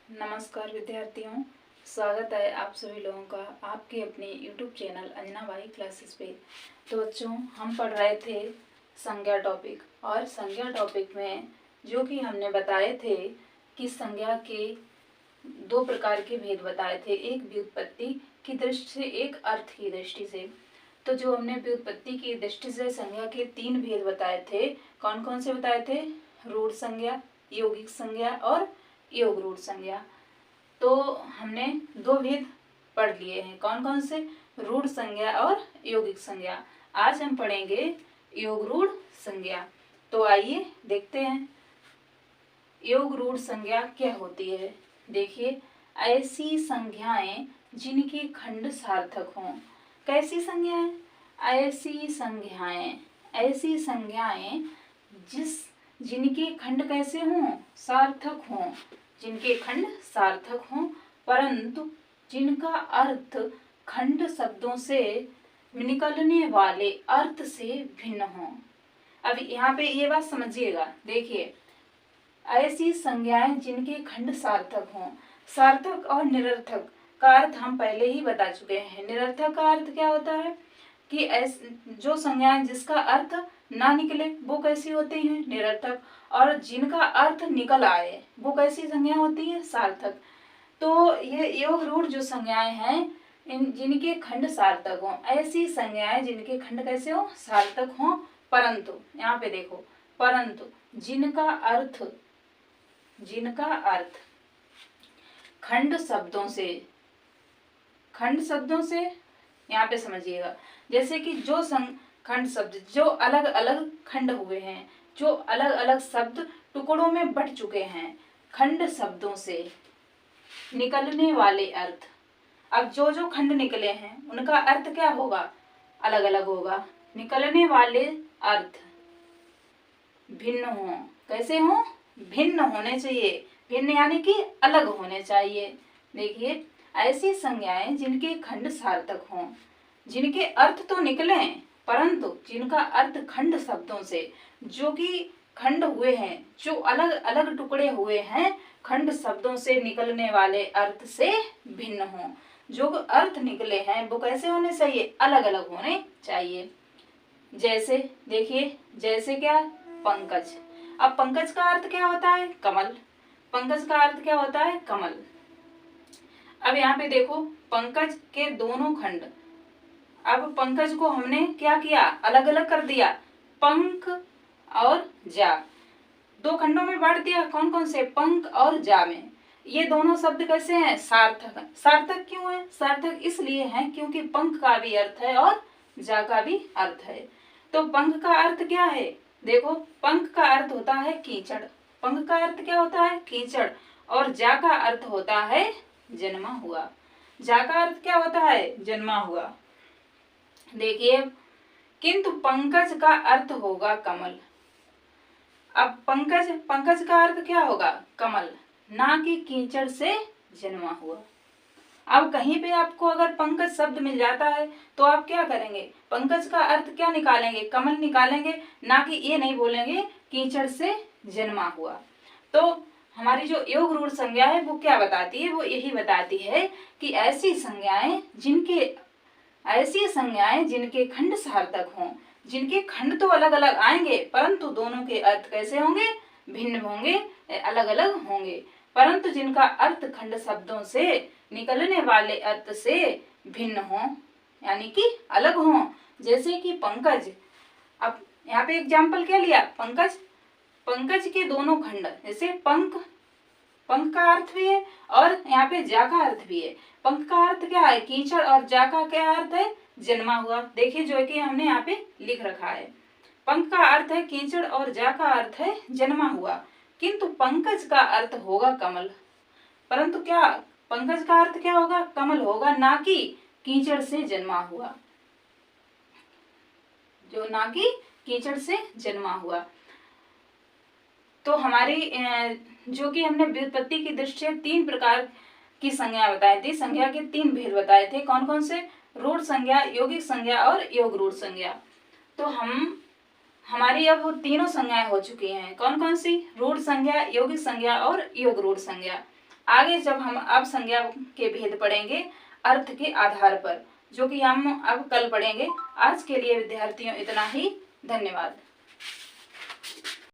नमस्कार विद्यार्थियों, स्वागत है आप सभी लोगों का आपके अपने YouTube channel Anjana by classes पे। तो बच्चों, हम पढ़ रहे थे संज्ञा टॉपिक, और संज्ञा टॉपिक में जो कि हमने बताए थे कि संज्ञा के दो प्रकार के भेद बताए थे, एक व्युत्पत्ति की दृष्टि से, एक अर्थ की दृष्टि से। तो जो हमने व्युत्पत्ति की दृष्टि से संज्ञा के तीन भेद बताए थे, कौन कौन से बताए थे? रूढ़ संज्ञा, यौगिक संज्ञा और योग रूढ़ संज्ञा। तो हमने दो भेद पढ़ लिए हैं, कौन कौन से? रूढ़ संज्ञा और यौगिक संज्ञा। आज हम पढ़ेंगे योग रूढ़ संज्ञा। तो आइए देखते हैं योग रूढ़ संज्ञा क्या होती है। देखिए, ऐसी संज्ञाएं जिनके खंड सार्थक हों। कैसी संज्ञाएं? ऐसी संज्ञाएं जिनके खंड कैसे हों? सार्थक हों। जिनके खंड सार्थक हों, परंतु जिनका अर्थ खंड शब्दों से निकलने वाले अर्थ से भिन्न हों। अब यहाँ पे ये बात समझिएगा। देखिए, ऐसी संज्ञाएं जिनके खंड सार्थक हों। सार्थक और निरर्थक का अर्थ हम पहले ही बता चुके हैं। निरर्थक का अर्थ क्या होता है कि जो संज्ञाएं जिसका अर्थ ना निकले वो कैसी होती हैं? निरर्थक। और जिनका अर्थ निकल आए वो कैसी संज्ञा होती है? सार्थक। तो ये योग रूढ़ जो संज्ञाएं हैं, जिनके खंड सार्थक हों, ऐसी संज्ञाएं जिनके खंड कैसे हो? सार्थक हों, परंतु यहाँ पे देखो, परंतु जिनका अर्थ खंड शब्दों से यहाँ पे समझिएगा। जैसे कि जो खंड शब्द जो अलग अलग खंड हुए हैं, जो अलग अलग शब्द टुकड़ों में बट चुके हैं, खंड शब्दों से निकलने वाले अर्थ। अब जो जो खंड निकले हैं उनका अर्थ क्या होगा? अलग अलग होगा। निकलने वाले अर्थ भिन्न हों। कैसे हों? भिन्न होने चाहिए। भिन्न यानी कि अलग होने चाहिए। देखिए, ऐसी संज्ञाएं जिनके खंड सार्थक हों, जिनके अर्थ तो निकले परंतु जिनका अर्थ खंड शब्दों से, जो कि खंड हुए हैं, जो अलग अलग टुकड़े हुए हैं, खंड शब्दों से निकलने वाले अर्थ से भिन्न हों। जो अर्थ निकले हैं वो कैसे होने चाहिए? अलग अलग होने चाहिए। जैसे देखिए, जैसे क्या? पंकज। अब पंकज का अर्थ क्या होता है? कमल। पंकज का अर्थ क्या होता है? कमल। अब यहाँ पे देखो, पंकज के दोनों खंड। अब पंकज को हमने क्या किया? अलग अलग कर दिया। पंख और जा, दो खंडों में बांट दिया। कौन कौन से? पंख और जा में। ये दोनों शब्द कैसे हैं? सार्थक। सार्थक क्यों है? सार्थक इसलिए है क्योंकि पंख का भी अर्थ है और जा का भी अर्थ है। तो पंख का अर्थ क्या है? देखो, पंख का अर्थ होता है कीचड़। पंख का अर्थ क्या होता है? कीचड़। और जा का अर्थ होता है जन्मा हुआ। जा का अर्थ क्या होता है? जन्मा हुआ। देखिए, किंतु पंकज का अर्थ होगा कमल। अब पंकज का अर्थ क्या होगा? कमल, ना कि कीचड़ से जन्मा हुआ। अब कहीं पे आपको अगर पंकज शब्द मिल जाता है तो आप क्या करेंगे? पंकज का अर्थ क्या निकालेंगे? कमल निकालेंगे, ना कि ये नहीं बोलेंगे कीचड़ से जन्मा हुआ। तो हमारी जो योग रूढ़ संज्ञा है वो क्या बताती है? वो यही बताती है कि ऐसी संज्ञाएं जिनके खंड सार्थक हों, जिनके खंड तो अलग अलग आएंगे परंतु दोनों के अर्थ कैसे होंगे? भिन्न होंगे, अलग अलग होंगे। परंतु जिनका अर्थ खंड शब्दों से निकलने वाले अर्थ से भिन्न हों, यानी कि अलग हों। जैसे कि पंकज। अब यहाँ पे एग्जाम्पल क्या लिया? पंकज के दोनों खंड। जैसे पंख का अर्थ भी है और यहाँ पे जा का अर्थ भी है। पंख का अर्थ क्या है? कीचड़। और जा का क्या अर्थ है? जन्मा हुआ। देखिए, जो कि हमने यहाँ पे लिख रखा है। पंख का अर्थ है कीचड़ और जा का अर्थ है जन्मा हुआ। किंतु पंकज का अर्थ होगा कमल। परंतु क्या पंकज का अर्थ क्या होगा? कमल होगा, ना कि कीचड़ से जन्मा हुआ। जो ना कि कीचड़ से जन्मा हुआ। तो हमारी जो कि हमने व्युत्पत्ति की दृष्टि से तीन प्रकार की संज्ञा बताई थी। संज्ञा के तीन भेद बताए थे। कौन कौन से? रूढ़ संज्ञा, यौगिक संज्ञा और योग रूढ़ संज्ञा। तो हमारी अब वो तीनों संज्ञाएं हो चुकी हैं। कौन कौन सी? रूढ़ संज्ञा, यौगिक संज्ञा और योग रूढ़ संज्ञा। आगे जब हम अब संज्ञा के भेद पढ़ेंगे अर्थ के आधार पर, जो कि हम अब कल पढ़ेंगे। आज के लिए विद्यार्थियों इतना ही। धन्यवाद।